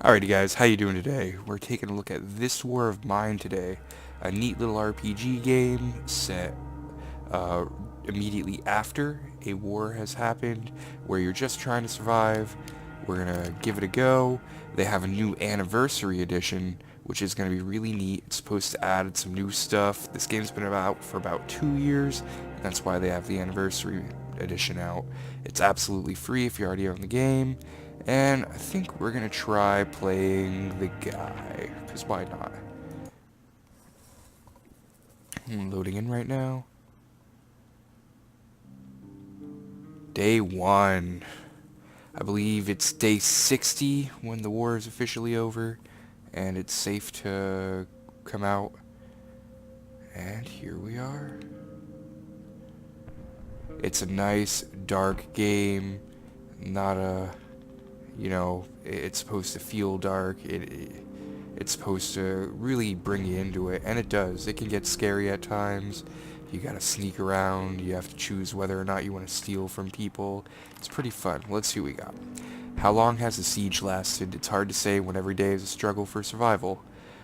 Alrighty guys, how you doing today? We're taking a look at This War of Mine today. A neat little RPG game set uh, immediately after a war has happened, where you're just trying to survive. We're gonna give it a go. They have a new anniversary edition, which is gonna be really neat. It's supposed to add some new stuff. This game's been out for about 2 years, and that's why they have the anniversary edition out. It's absolutely free if you already own the game. And I think we're gonna try playing the guy, because why not? Loading in right now. Day 1. I believe it's day 60 when the war is officially over, and it's safe to come out. And here we are. It's a nice, dark game, not a it's supposed to feel dark. It's supposed to really bring you into it, and it does. It can get scary at times. You gotta sneak around. You have to choose whether or not you want to steal from people. It's pretty fun. Let's see what we got. How long has the siege lasted? It's hard to say when every day is a struggle for survival.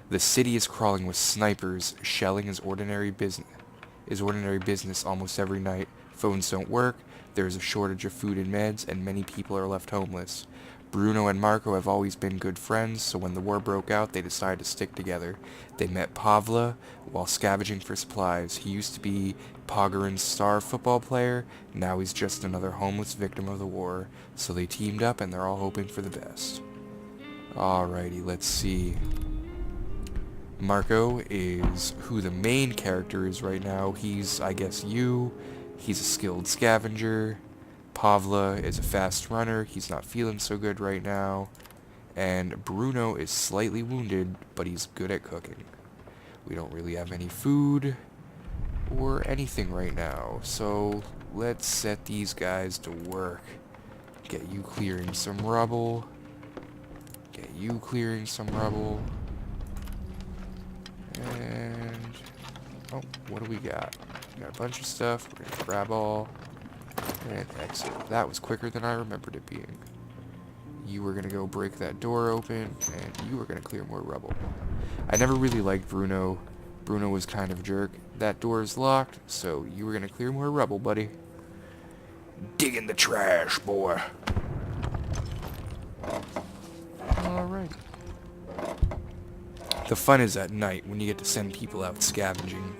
The city is crawling with snipers. Shelling is ordinary business almost every night. Phones don't work. There is a shortage of food and meds, and many people are left homeless. Bruno and Marco have always been good friends, so when the war broke out, they decided to stick together. They met Pavla while scavenging for supplies. He used to be Pogarin's star football player, now he's just another homeless victim of the war. So they teamed up and they're all hoping for the best. Alrighty, let's see. Marco is who the main character is right now. He's, I guess, you. He's a skilled scavenger. Pavla is a fast runner. He's not feeling so good right now. And Bruno is slightly wounded, but he's good at cooking. We don't really have any food or anything right now, so let's set these guys to work. Get you clearing some rubble. Get you clearing some rubble. And oh, what do we got? We got a bunch of stuff. We're gonna grab all and exit. That was quicker than I remembered it being. You were gonna go break that door open, and you were gonna clear more rubble. I never really liked Bruno. Bruno was kind of a jerk. That door is locked, so you were gonna clear more rubble, buddy. Dig in the trash, boy. Alright. The fun is at night when you get to send people out scavenging.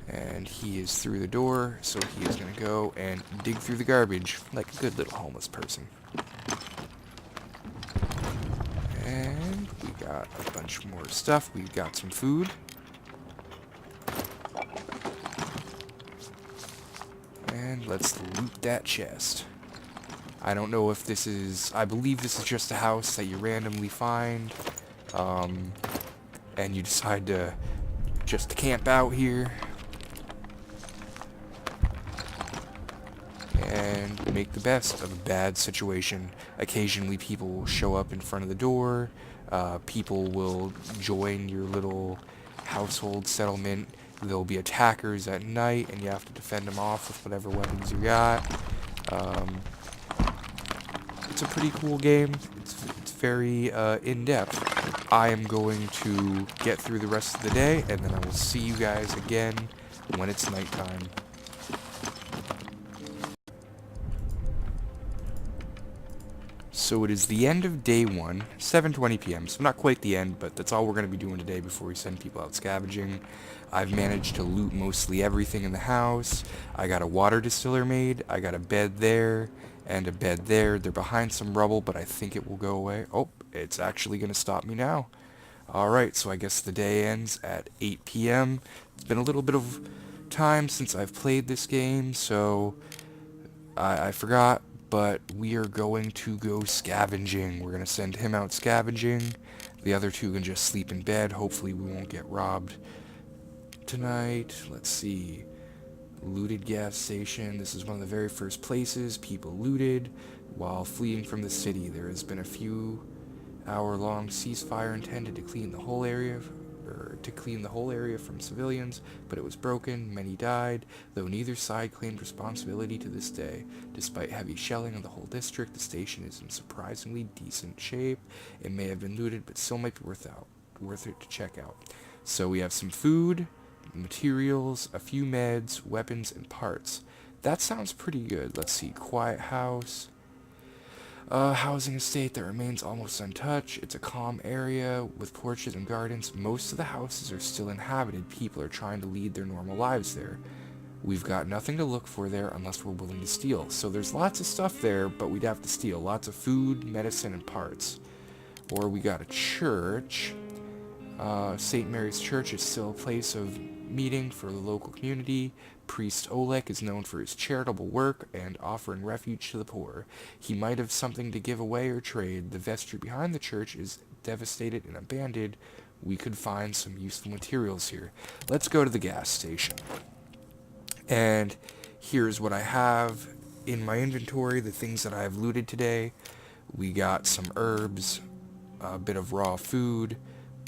And he is through the door, so he is going to go and dig through the garbage like a good little homeless person. And we got a bunch more stuff. We've got some food. And let's loot that chest. I don't know if this is... I believe this is just a house that you randomly find. And you decide to just camp out here. And make the best of a bad situation. Occasionally people will show up in front of the door. People will join your little household settlement. There'll be attackers at night, and you have to defend them off with whatever weapons you got. It's a pretty cool game. It's very in-depth. I am going to get through the rest of the day, and then I will see you guys again when it's nighttime. So it is the end of day 1, 7:20 p.m. So not quite the end, but that's all we're going to be doing today before we send people out scavenging. I've managed to loot mostly everything in the house. I got a water distiller made. I got a bed there and a bed there. They're behind some rubble, but I think it will go away. Oh, it's actually going to stop me now. Alright, so I guess the day ends at 8 p.m. It's been a little bit of time since I've played this game, so I forgot. But we are going to go scavenging. We're going to send him out scavenging. The other two can just sleep in bed. Hopefully we won't get robbed tonight. Let's see. Looted gas station. This is one of the very first places people looted while fleeing from the city. There has been a few hour-long ceasefire intended to clean the whole area to clean the whole area from civilians, but it was broken. Many died, though neither side claimed responsibility to this day. Despite heavy shelling of the whole district, the station is in surprisingly decent shape. It may have been looted, but still might be worth it to check out. So we have some food, materials, a few meds, weapons, and parts. That sounds pretty good. Let's see. Quiet house. Housing estate that remains almost untouched. It's a calm area with porches and gardens. Most of the houses are still inhabited. People are trying to lead their normal lives there. We've got nothing to look for there unless we're willing to steal. So there's lots of stuff there, but we'd have to steal. Lots of food, medicine, and parts. Or we got a church. St. Mary's Church is still a place of meeting for the local community. Priest Oleg is known for his charitable work and offering refuge to the poor. He might have something to give away or trade. The vestry behind the church is devastated and abandoned. We could find some useful materials here. Let's go to the gas station. And here's what I have in my inventory, the things that I have looted today. We got some herbs, a bit of raw food,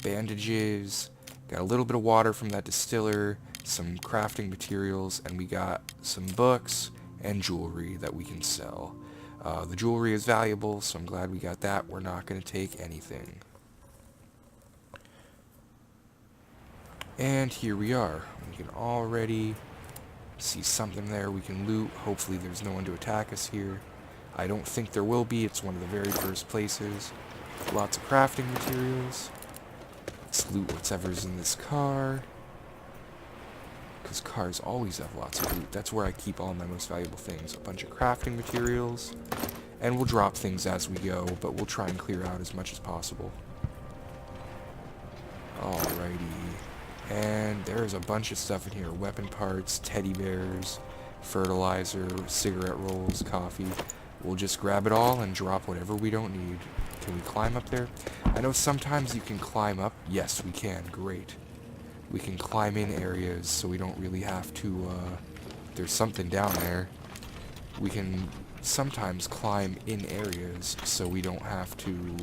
bandages, got a little bit of water from that distiller, some crafting materials, and we got some books and jewelry that we can sell. The jewelry is valuable, so I'm glad we got that. We're not going to take anything. And here we are. We can already see something there we can loot. Hopefully there's no one to attack us here. I don't think there will be. It's one of the very first places. Lots of crafting materials. Let's loot whatever's in this car. Because cars always have lots of loot. That's where I keep all my most valuable things. A bunch of crafting materials. And we'll drop things as we go, but we'll try and clear out as much as possible. Alrighty. And there's a bunch of stuff in here. Weapon parts, teddy bears, fertilizer, cigarette rolls, coffee. We'll just grab it all and drop whatever we don't need. Can we climb up there? I know sometimes you can climb up. Yes, we can. Great. We can climb in areas so we don't really have to, there's something down there. We can sometimes climb in areas so we don't have to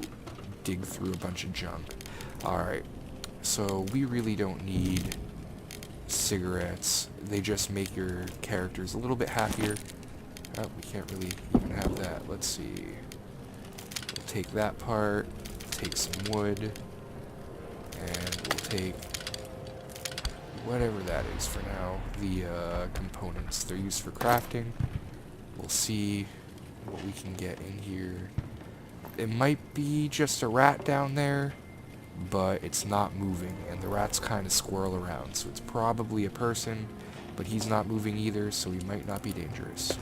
dig through a bunch of junk. Alright, so we really don't need cigarettes. They just make your characters a little bit happier. Oh, we can't really even have that. Let's see. We'll take that part, take some wood, and we'll take whatever that is for now. The components. They're used for crafting. We'll see what we can get in here. It might be just a rat down there, but it's not moving, and the rats kind of squirrel around, so it's probably a person, but he's not moving either, so he might not be dangerous.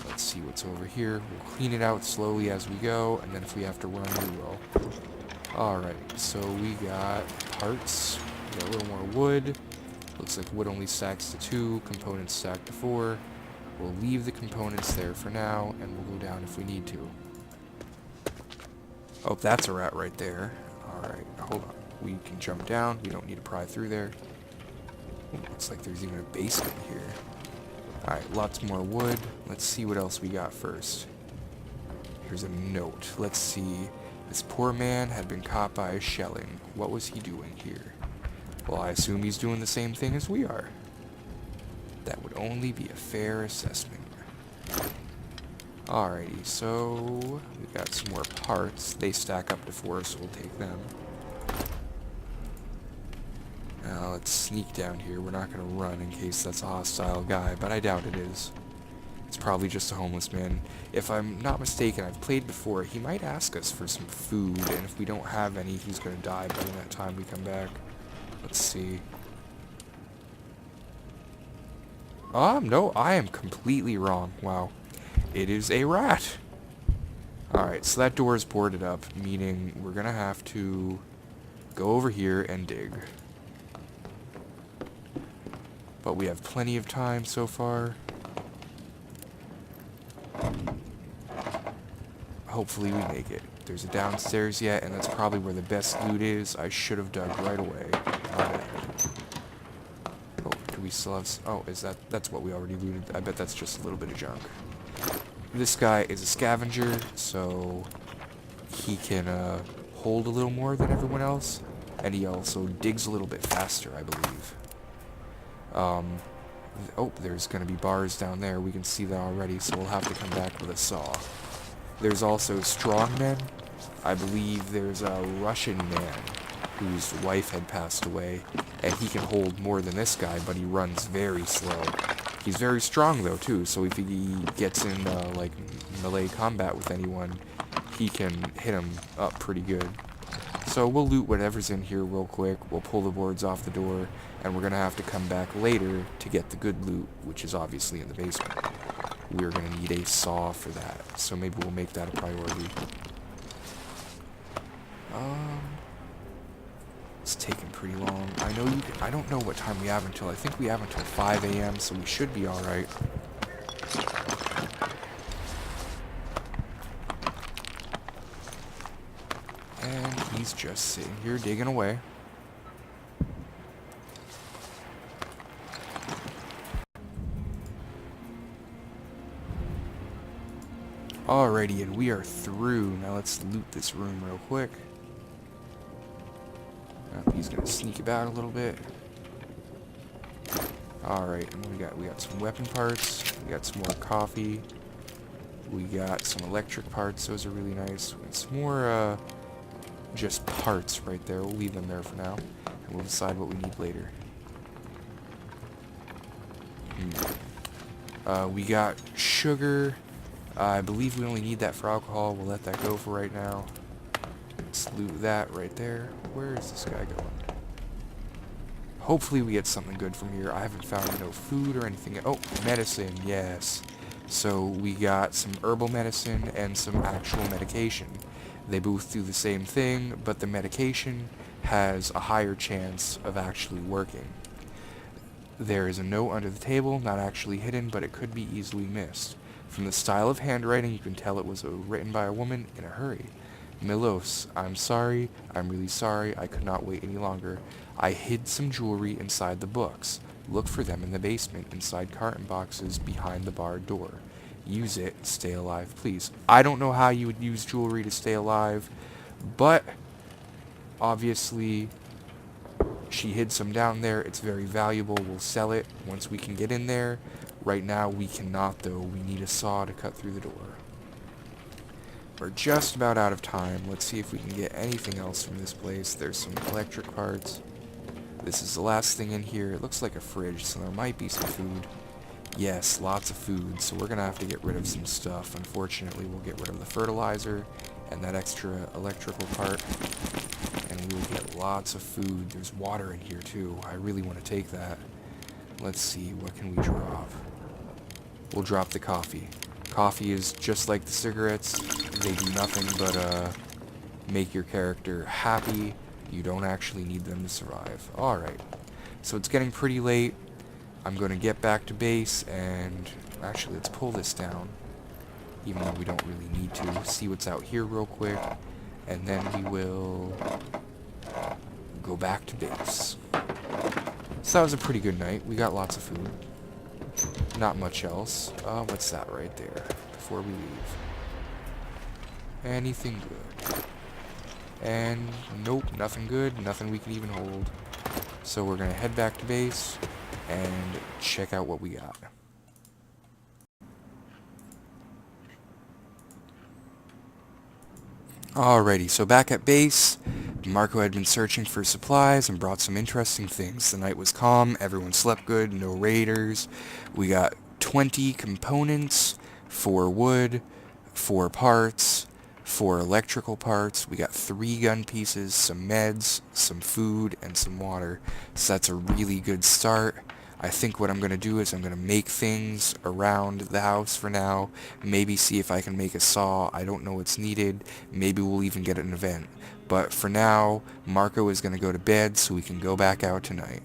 Let's see what's over here. We'll clean it out slowly as we go, and then if we have to run, we will. Alright, so we got parts. We got a little more wood. Looks like wood only stacks to 2, components stack to 4. We'll leave the components there for now, and we'll go down if we need to. Oh, that's a rat right there. Alright, hold on. We can jump down. We don't need to pry through there. Ooh, looks like there's even a basement here. Alright, lots more wood. Let's see what else we got first. Here's a note. Let's see. This poor man had been caught by a shelling. What was he doing here? Well, I assume he's doing the same thing as we are. That would only be a fair assessment. Alrighty, so we got some more parts. They stack up to 4, so we'll take them. Now let's sneak down here. We're not going to run in case that's a hostile guy, but I doubt it is. It's probably just a homeless man. If I'm not mistaken, I've played before. He might ask us for some food, and if we don't have any, he's going to die by the time we come back. Let's see. No, I am completely wrong. Wow. It is a rat. Alright, so that door is boarded up, meaning we're going to have to go over here and dig. But we have plenty of time so far. Hopefully we make it. There's a downstairs yet, and that's probably where the best loot is. I should have dug right away. Oh, do we still have... Oh, is that... That's what we already looted. I bet that's just a little bit of junk. This guy is a scavenger, so he can hold a little more than everyone else, and he also digs a little bit faster, I believe. Oh, there's going to be bars down there. We can see that already, so we'll have to come back with a saw. There's also strongmen. I believe there's a Russian man whose wife had passed away, and he can hold more than this guy, but he runs very slow. He's very strong, though, too, so if he gets in, like, melee combat with anyone, he can hit him up pretty good. So we'll loot whatever's in here real quick, we'll pull the boards off the door, and we're going to have to come back later to get the good loot, which is obviously in the basement. We're going to need a saw for that, so maybe we'll make that a priority. It's taking pretty long. I don't know what time we have until. I think we have until 5 a.m., so we should be alright. And he's just sitting here digging away. Alrighty, and we are through. Now let's loot this room real quick. He's gonna sneak about a little bit. Alright, and we got some weapon parts, we got some more coffee, we got some electric parts, those are really nice. And some more just parts right there. We'll leave them there for now, and we'll decide what we need later. We got sugar. I believe we only need that for alcohol. We'll let that go for right now. Let's loot that right there. Where is this guy going? Hopefully we get something good from here. I haven't found no food or anything. Oh, medicine, yes. So we got some herbal medicine and some actual medication. They both do the same thing, but the medication has a higher chance of actually working. There is a note under the table, not actually hidden, but it could be easily missed. From the style of handwriting, you can tell it was written by a woman in a hurry. Milos, I'm sorry, I'm really sorry, I could not wait any longer. I hid some jewelry inside the books. Look for them in the basement, inside carton boxes behind the barred door. Use it, stay alive, please. I don't know how you would use jewelry to stay alive, but obviously she hid some down there. It's very valuable. We'll sell it once we can get in there. Right now we cannot, though. We need a saw to cut through the door. We're just about out of time. Let's see if we can get anything else from this place. There's some electric parts. This is the last thing in here. It looks like a fridge, so there might be some food. Yes, lots of food, so we're going to have to get rid of some stuff. Unfortunately, we'll get rid of the fertilizer and that extra electrical part, and we will get lots of food. There's water in here, too. I really want to take that. Let's see, what can we drop? We'll drop the coffee. Coffee is just like the cigarettes. They do nothing but make your character happy. You don't actually need them to survive. Alright, so it's getting pretty late. I'm going to get back to base, and actually let's pull this down, even though we don't really need to. See what's out here real quick, and then we will go back to base. So that was a pretty good night. We got lots of food. Not much else. What's that right there before we leave? Anything good? And nope, nothing good. Nothing we can even hold. So we're going to head back to base and check out what we got. Alrighty, so back at base, Marco had been searching for supplies and brought some interesting things. The night was calm, everyone slept good, no raiders. We got 20 components, 4 wood, 4 parts, 4 electrical parts. We got 3 gun pieces, some meds, some food, and some water. So that's a really good start. I think what I'm going to do is I'm going to make things around the house for now. Maybe see if I can make a saw. I don't know what's needed. Maybe we'll even get an event. But for now, Marco is going to go to bed so we can go back out tonight.